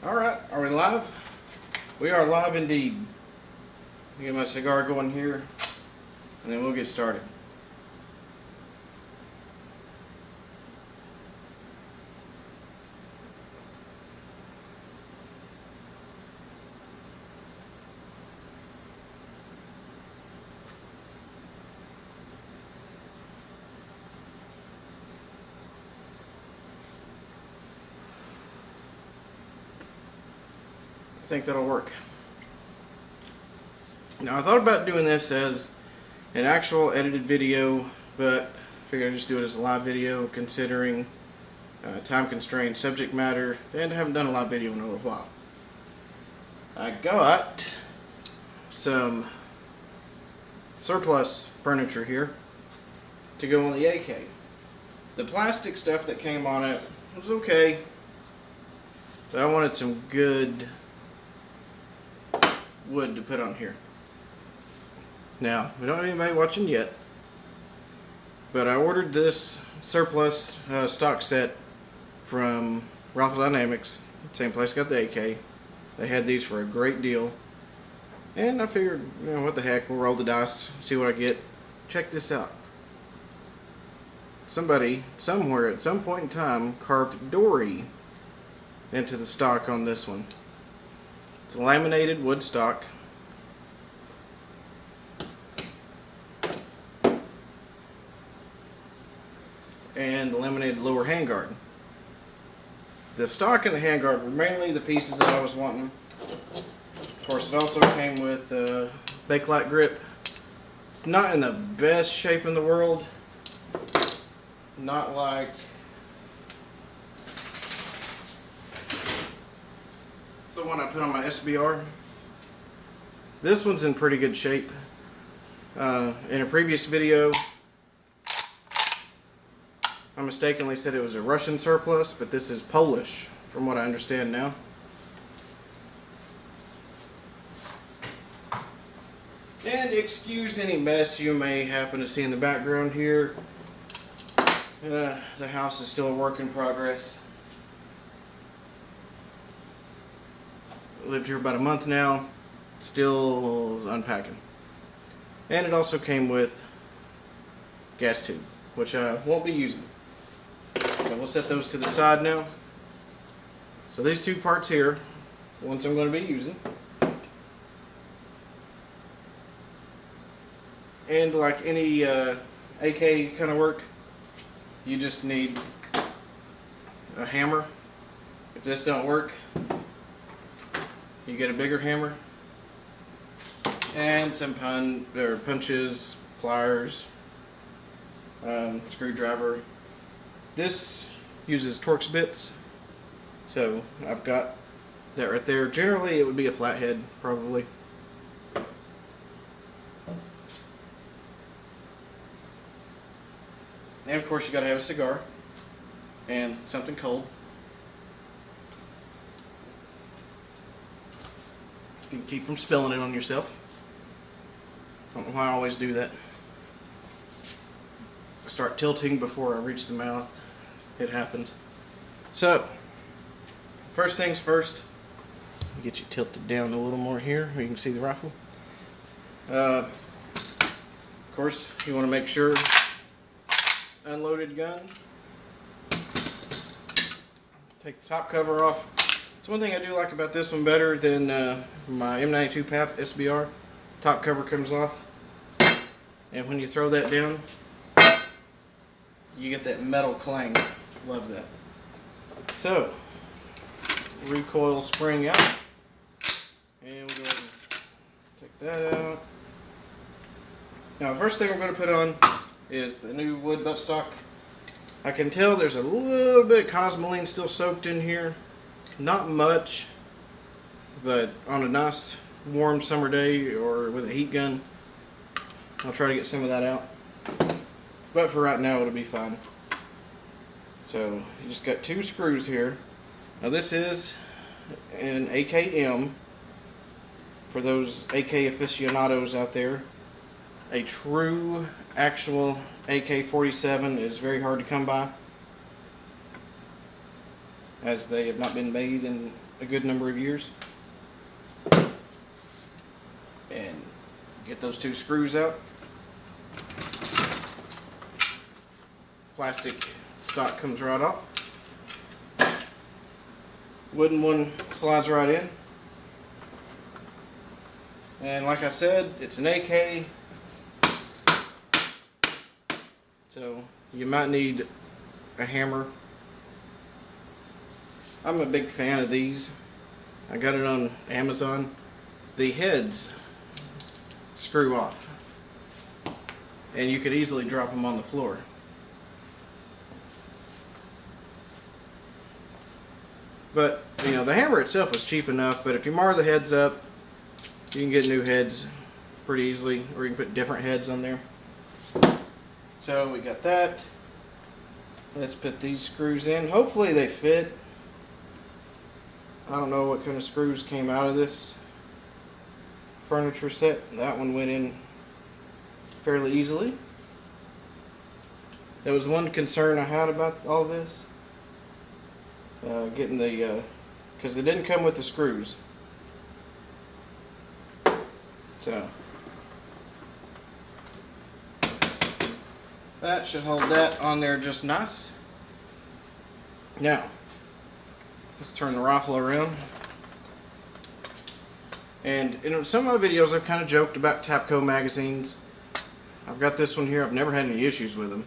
Alright, are we live? We are live indeed. Get my cigar going here, and then we'll get started. I think that'll work. Now I thought about doing this as an actual edited video, but I figured I'd just do it as a live video considering time constrained subject matter, and I haven't done a live video in a little while. I got some surplus furniture here to go on the AK. The plastic stuff that came on it was okay, but I wanted some good wood to put on here. Now, we don't have anybody watching yet, but I ordered this surplus stock set from Rifle Dynamics, same place I got the AK. They had these for a great deal, and I figured, you know, what the heck, we'll roll the dice, see what I get. Check this out. Somebody, somewhere, at some point in time, carved Dory into the stock on this one. It's a laminated wood stock. And the laminated lower handguard. The stock and the handguard were mainly the pieces that I was wanting. Of course, it also came with Bakelite grip. It's not in the best shape in the world. Not like the one I put on my SBR. This one's in pretty good shape. In a previous video, I mistakenly said it was a Russian surplus, but this is Polish, from what I understand now. And excuse any mess you may happen to see in the background here. The house is still a work in progress. Lived here about a month now, still unpacking. And it also came with gas tube, which I won't be using. So we'll set those to the side now. So these two parts here, ones I'm going to be using. And like any AK kind of work, you just need a hammer. If this don't work, you get a bigger hammer and some punches, pliers, screwdriver. This uses Torx bits, so I've got that right there. Generally it would be a flathead, probably. And of course you gotta have a cigar and something cold. You can keep from spilling it on yourself. Don't know why I always do that. I start tilting before I reach the mouth. It happens. So, first things first. Get you tilted down a little more here where you can see the rifle. Of course, you want to make sure unloaded gun. Take the top cover off. It's one thing I do like about this one better than my M92 PAP SBR. Top cover comes off, and when you throw that down, you get that metal clang. Love that. So, recoil spring out, and we'll go ahead and take that out. Now, first thing we're going to put on is the new wood buttstock. I can tell there's a little bit of Cosmoline still soaked in here. Not much, but on a nice warm summer day or with a heat gun, I'll try to get some of that out. But for right now, it'll be fine. So, you just got two screws here. Now this is an AKM. For those AK aficionados out there, a true, actual AK-47 is very hard to come by. as they have not been made in a good number of years. And get those 2 screws out. Plastic stock comes right off. Wooden one slides right in. And like I said, it's an AK, so you might need a hammer. I'm a big fan of these. I got it on Amazon. The heads screw off, and you could easily drop them on the floor. But, you know, the hammer itself was cheap enough, but if you mar the heads up, you can get new heads pretty easily, or you can put different heads on there. So we got that. Let's put these screws in. Hopefully they fit. I don't know what kind of screws came out of this furniture set. That one went in fairly easily. There was one concern I had about all this. Getting the, because it didn't come with the screws. So that should hold that on there just nice. Now, let's turn the rifle around. And in some of my videos I've kind of joked about Tapco magazines. I've got this one here. I've never had any issues with them.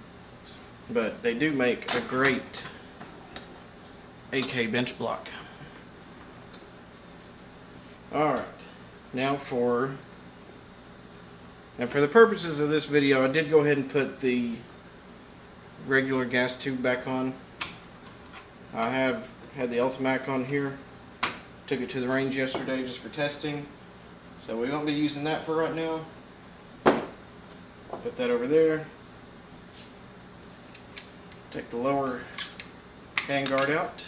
But they do make a great AK bench block. Alright, now for the purposes of this video, I did go ahead and put the regular gas tube back on. I have had the Ultimac on here. Took it to the range yesterday just for testing. So we won't be using that for right now. Put that over there. Take the lower handguard out.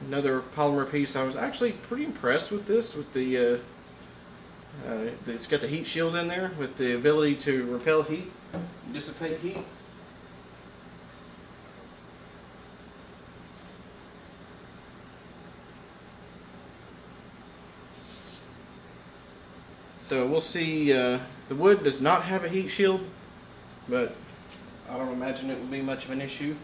Another polymer piece. I was actually pretty impressed with this, with the it's got the heat shield in there with the ability to repel heat, dissipate heat. So we'll see. The wood does not have a heat shield, but I don't imagine it will be much of an issue.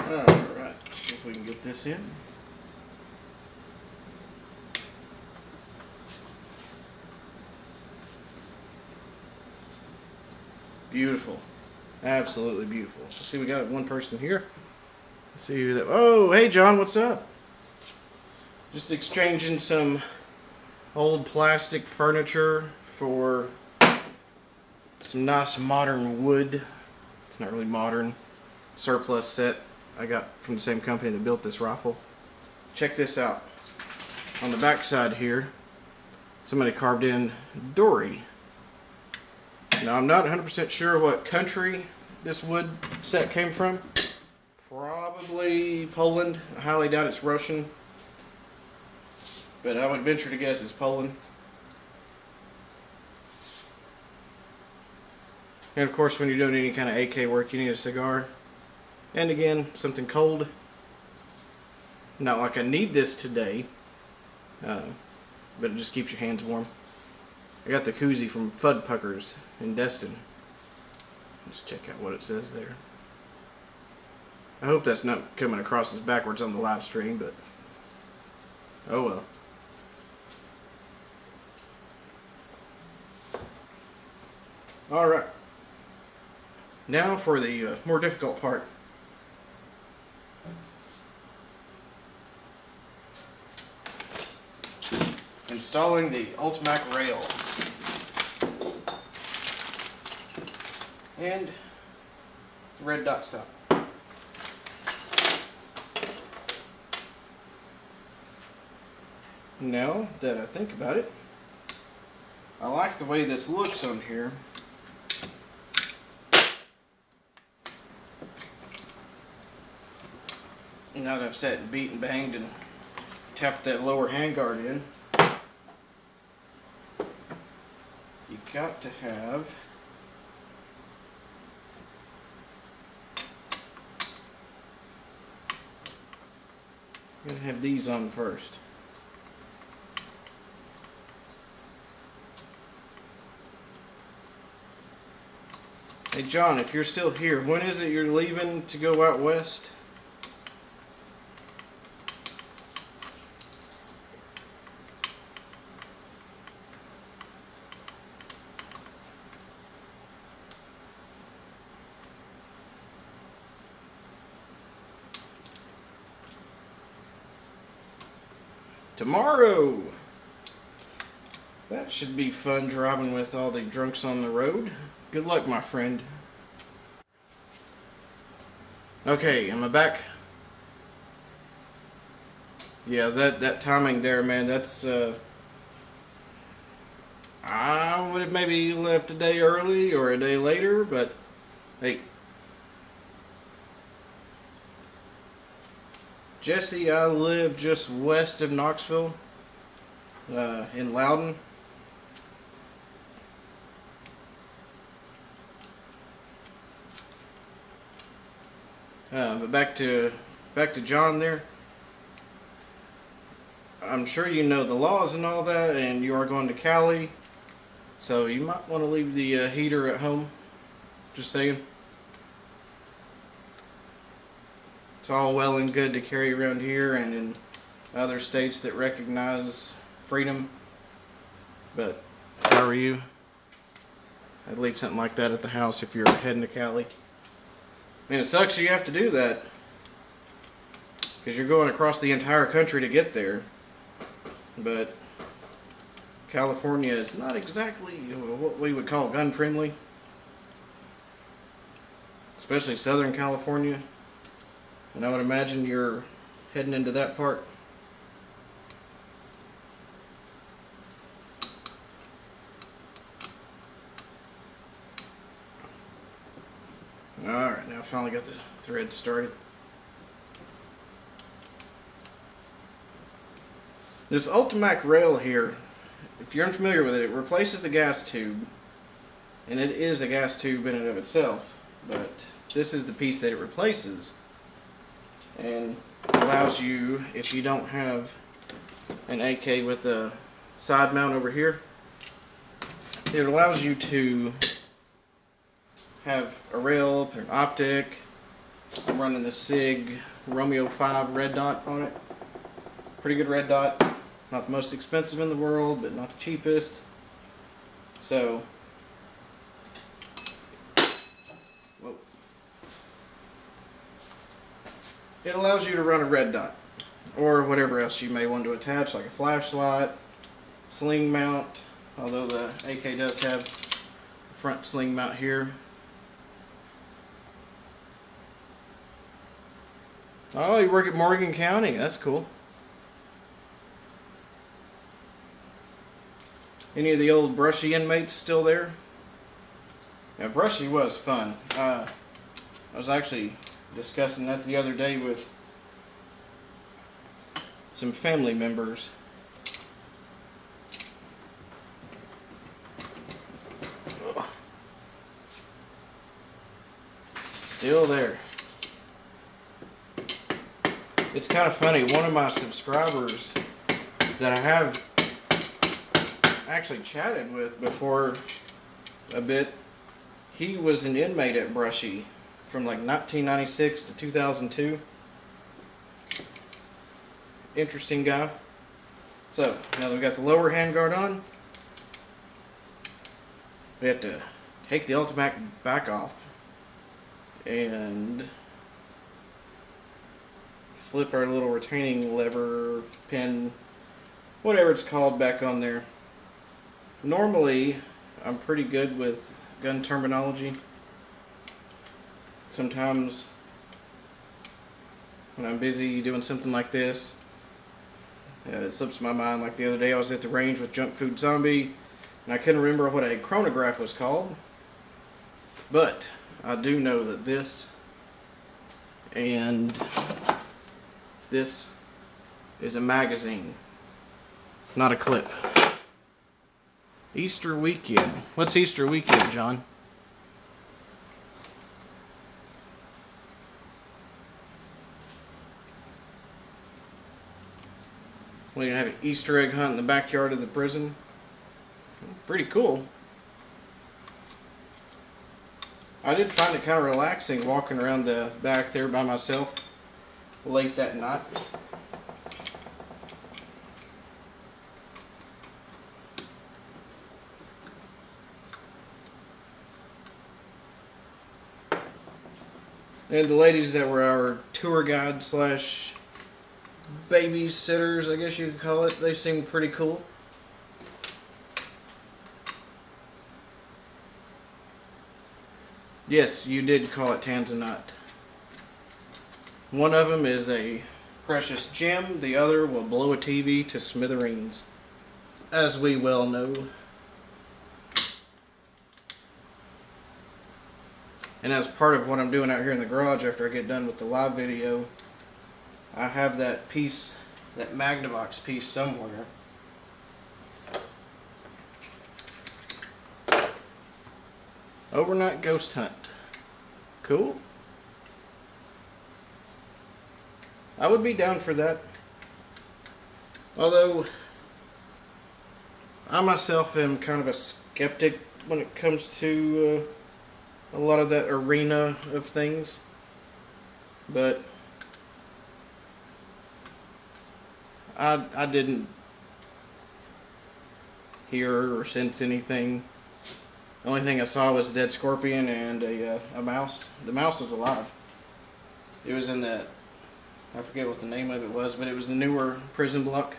Alright, see if we can get this in. Beautiful. Absolutely beautiful. See, we got one person here. Let's see who that. Oh, hey John, what's up? Just exchanging some old plastic furniture for some nice modern wood. It's not really modern. Surplus set I got from the same company that built this rifle. Check this out. On the back side here, somebody carved in Dory. Now I'm not 100% sure what country this wood set came from. Probably Poland. I highly doubt it's Russian, but I would venture to guess it's Poland. And of course, when you're doing any kind of AK work, you need a cigar. And again, something cold. Not like I need this today, but it just keeps your hands warm. I got the koozie from Fuddpuckers in Destin. Let's check out what it says there. I hope that's not coming across as backwards on the live stream, but oh well. Alright. Now for the more difficult part. Installing the Ultimac rail. And the red dot stop. Now that I think about it, I like the way this looks on here. Now that I've sat and beat and banged and tapped that lower handguard in, you got to have these on first. Hey John, if you're still here, when is it you're leaving to go out west? Tomorrow! That should be fun, driving with all the drunks on the road. Good luck, my friend. Okay, am I back? Yeah, that timing there, man, that's I would have maybe left a day early or a day later, but hey. Jesse, I live just west of Knoxville, in Loudon. But back to John there. I'm sure you know the laws and all that, and you are going to Cali, so you might want to leave the heater at home. Just saying. It's all well and good to carry around here and in other states that recognize freedom, but if I were you, I'd leave something like that at the house if you're heading to Cali. I mean, it sucks you have to do that because you're going across the entire country to get there, but California is not exactly what we would call gun friendly, especially Southern California. And I would imagine you're heading into that part. Alright, now I finally got the thread started. This Ultimac rail here, if you're unfamiliar with it, it replaces the gas tube. And it is a gas tube in and of itself. But this is the piece that it replaces. And allows you, if you don't have an AK with the side mount over here, it allows you to have a rail, put an optic. I'm running the SIG Romeo 5 red dot on it. Pretty good red dot. Not the most expensive in the world, but not the cheapest. So, whoa. It allows you to run a red dot, or whatever else you may want to attach, like a flashlight, sling mount, although the AK does have a front sling mount here. Oh, you work at Morgan County, that's cool. Any of the old Brushy inmates still there? Yeah, Brushy was fun. I was actually discussing that the other day with some family members. Ugh. Still there. It's kind of funny, one of my subscribers that I have actually chatted with before a bit, he was an inmate at Brushy from like 1996 to 2002. Interesting guy. So, now that we've got the lower handguard on, we have to take the Ultimac back off and flip our little retaining lever, pin, whatever it's called, back on there. Normally, I'm pretty good with gun terminology. Sometimes, when I'm busy doing something like this, It slips my mind. Like the other day I was at the range with Junk Food Zombie and I couldn't remember what a chronograph was called. But I do know that this and this is a magazine, not a clip. Easter weekend. What's Easter weekend, John? Well, you have an Easter egg hunt in the backyard of the prison. Pretty cool. I did find it kind of relaxing walking around the back there by myself late that night. And the ladies that were our tour guide slash babysitters, I guess you could call it, they seemed pretty cool. Yes, you did call it Tanzanite. One of them is a precious gem, the other will blow a TV to smithereens, as we well know. And as part of what I'm doing out here in the garage after I get done with the live video, I have that piece, that Magnavox piece somewhere. Overnight ghost hunt. Cool. I would be down for that. Although, I myself am kind of a skeptic when it comes to a lot of that arena of things. But I didn't hear or sense anything. The only thing I saw was a dead scorpion and a mouse. The mouse was alive. It was in that, I forget what the name of it was, but it was the newer prison block.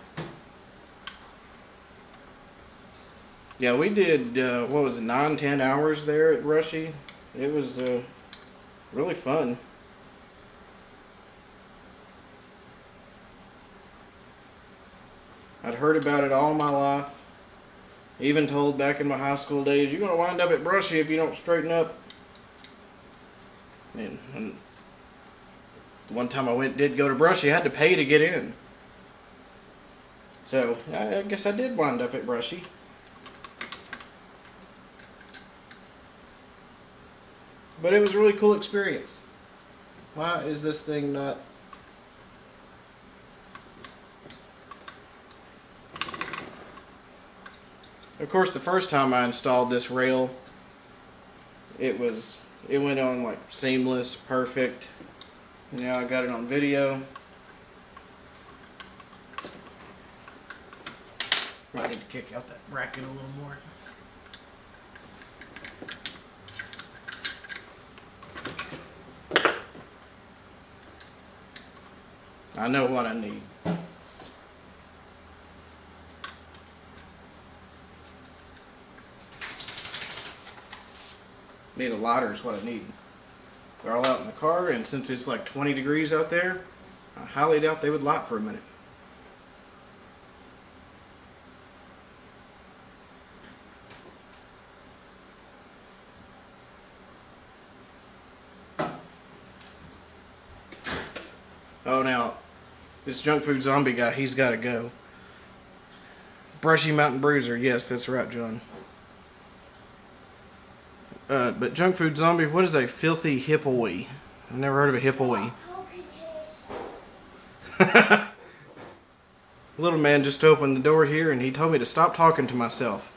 Yeah, we did, what was it, 9-10 hours there at Rushy. It was really fun. I'd heard about it all my life. Even told back in my high school days, you're going to wind up at Brushy if you don't straighten up. And the one time I did go to Brushy, I had to pay to get in. So, I guess I did wind up at Brushy. But it was a really cool experience. Why is this thing not... Of course, the first time I installed this rail, it went on like seamless, perfect. And now I got it on video. Might need to kick out that bracket a little more. I know what I need. Need a lighter is what I need. They're all out in the car, and since it's like 20 degrees out there, I highly doubt they would light for a minute. Oh, now, this Junk Food Zombie guy, he's got to go. Brushy Mountain Bruiser, yes, that's right, John. But Junk Food Zombie, what is a filthy hippoe? I've never heard of a hippoe. Little man just opened the door here and he told me to stop talking to myself.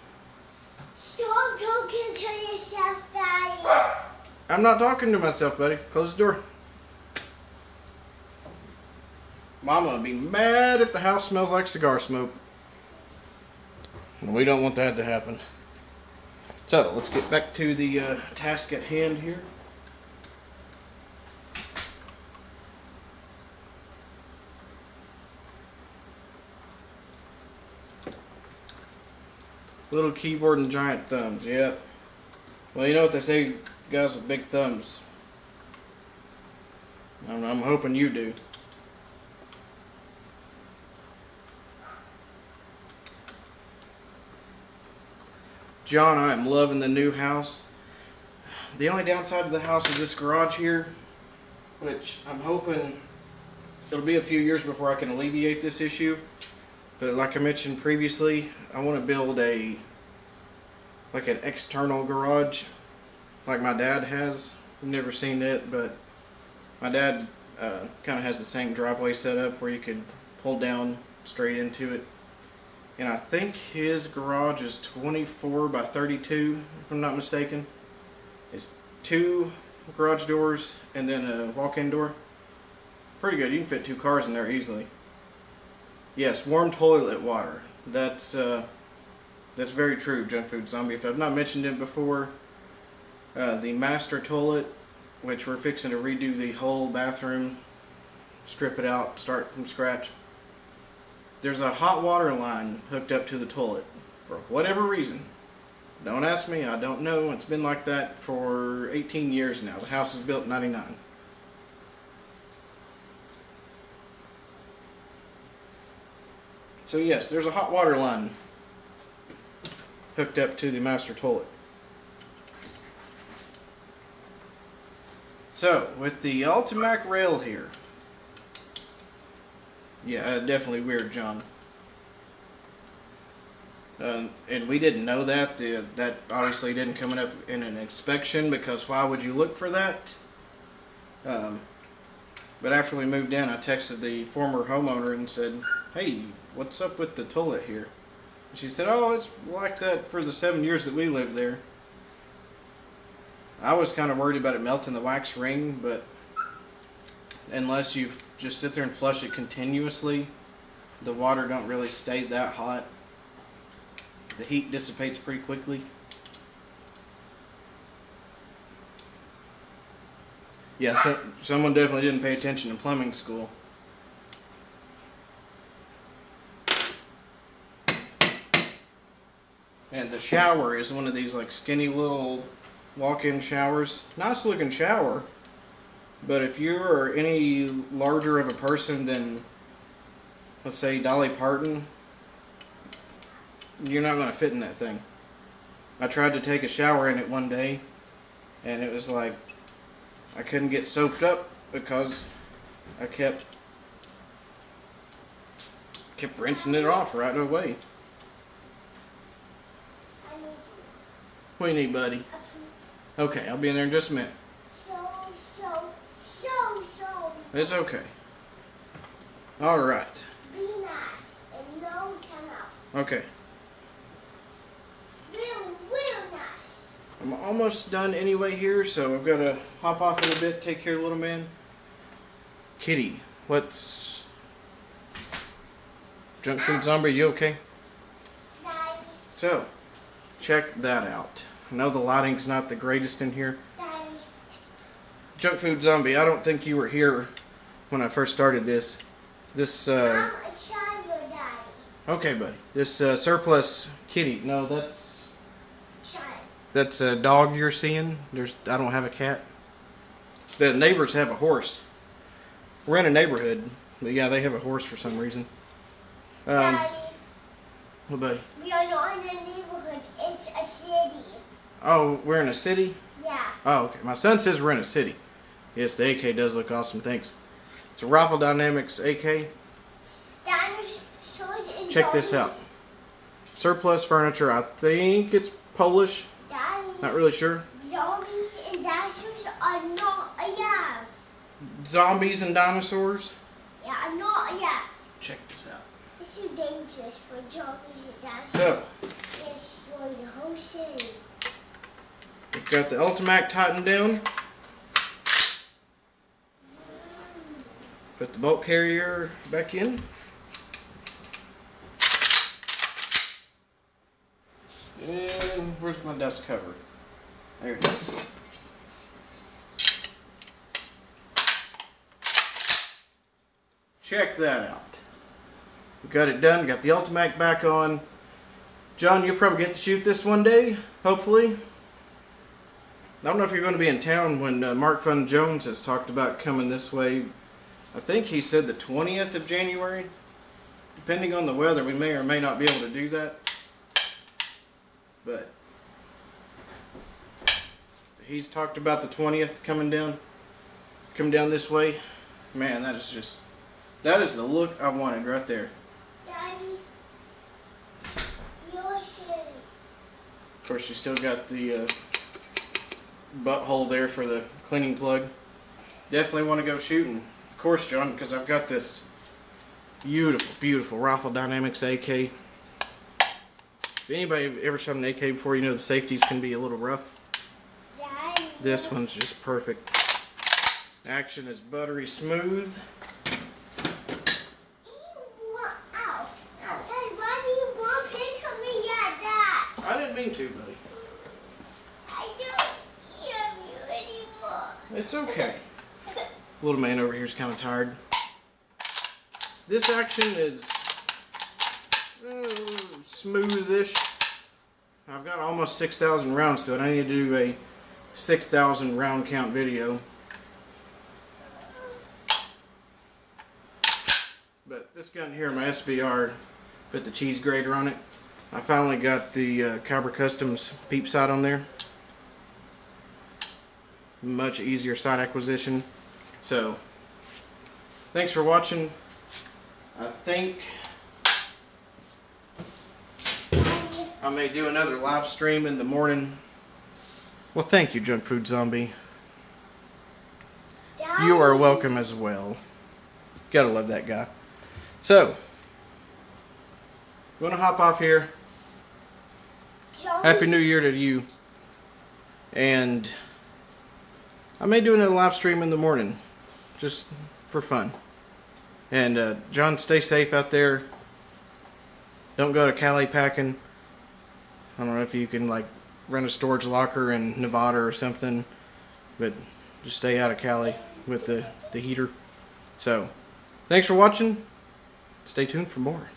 Stop talking to yourself, Daddy. I'm not talking to myself, buddy. Close the door. Mama would be mad if the house smells like cigar smoke. And we don't want that to happen. So, let's get back to the task at hand here. Little keyboard and giant thumbs, yeah. Well, you know what they say, guys with big thumbs. I'm hoping you do. John, I am loving the new house. The only downside of the house is this garage here, which I'm hoping it'll be a few years before I can alleviate this issue. But like I mentioned previously, I want to build an external garage like my dad has. I've never seen it, but my dad kind of has the same driveway setup where you could pull down straight into it. And I think his garage is 24 by 32, if I'm not mistaken. It's 2 garage doors and then a walk-in door. Pretty good. You can fit 2 cars in there easily. Yes, warm toilet water. That's very true, Junk Food Zombie. If I've not mentioned it before, the master toilet, which we're fixing to redo the whole bathroom, strip it out, start from scratch. There's a hot water line hooked up to the toilet for whatever reason. Don't ask me, I don't know. It's been like that for 18 years now. The house was built in '99. So yes, there's a hot water line hooked up to the master toilet. So, with the Ultimac rail here. Yeah, definitely weird, John. And we didn't know that. That obviously didn't come up in an inspection, because why would you look for that? But after we moved in, I texted the former homeowner and said, "Hey, what's up with the toilet here?" And she said, "Oh, it's like that for the 7 years that we lived there." I was kind of worried about it melting the wax ring, but unless you just sit there and flush it continuously, the water don't really stay that hot. The heat dissipates pretty quickly. Yeah, so someone definitely didn't pay attention in plumbing school. And the shower is one of these like skinny little walk-in showers. Nice looking shower, but if you are any larger of a person than, let's say, Dolly Parton, you're not going to fit in that thing. I tried to take a shower in it one day, and it was like I couldn't get soaped up because I kept rinsing it off right away. What do you need, buddy? Okay, I'll be in there in just a minute. So. It's okay. Alright. Be nice and no time out. Okay. Real nice. I'm almost done anyway here, so I've got to hop off in a bit, take care of the little man. Kitty, what's... Junk Food Zombie, you okay? Daddy. So, check that out. I know the lighting's not the greatest in here. Daddy. Junk Food Zombie, I don't think you were here when I first started this. I'm a child, Daddy. Okay, buddy. This surplus kitty. No, that's Child. a dog you're seeing. I don't have a cat. The neighbors have a horse. We're in a neighborhood, but yeah, they have a horse for some reason. Daddy. What, buddy? We are not in a neighborhood. It's a city. Oh, we're in a city? Yeah. Oh, okay. My son says we're in a city. Yes, the AK does look awesome. Thanks. It's a Rifle Dynamics AK. Dinosaurs and Check this out. Surplus furniture. I think it's Polish. Daddy. Not really sure. Zombies and dinosaurs are not alive. Zombies and dinosaurs. Yeah, are not alive. Check this out. It's too dangerous for zombies and dinosaurs. So, They destroy the whole city. we've got the Ultimac tightened down. Put the bolt carrier back in. And where's my dust cover? There it is. Check that out. We got it done. Got the Ultimac back on. John, you'll probably get to shoot this one day, hopefully. I don't know if you're going to be in town when Mark Fun Jones has talked about coming this way. I think he said the 20th of January. Depending on the weather, we may or may not be able to do that. But he's talked about the 20th coming down this way. Man, that is the look I wanted right there. Daddy, you're shitty. Of course, you still got the butthole there for the cleaning plug. Definitely want to go shooting. Of course, John, because I've got this beautiful, beautiful Rifle Dynamics AK. If anybody ever shot an AK before, you know the safeties can be a little rough. Daddy. This one's just perfect. Action is buttery smooth. Ow. Dad, why do you want to pinch on me like that? I didn't mean to, buddy. I don't love you anymore. It's okay. Little man over here is kind of tired. This action is smoothish. I've got almost 6,000 rounds to it. I need to do a 6,000 round count video. But this gun here, my SBR, put the cheese grater on it. I finally got the Kyber Customs peep sight on there. Much easier sight acquisition. So, thanks for watching. I think I may do another live stream in the morning. Well, thank you, Junk Food Zombie. Daddy. You are welcome as well. Gotta love that guy. So, I'm gonna hop off here. Happy New Year to you. And I may do another live stream in the morning, just for fun. And John, stay safe out there. Don't go to Cali packing. I don't know if you can like rent a storage locker in Nevada or something, but just stay out of Cali with the heater. So, thanks for watching. Stay tuned for more.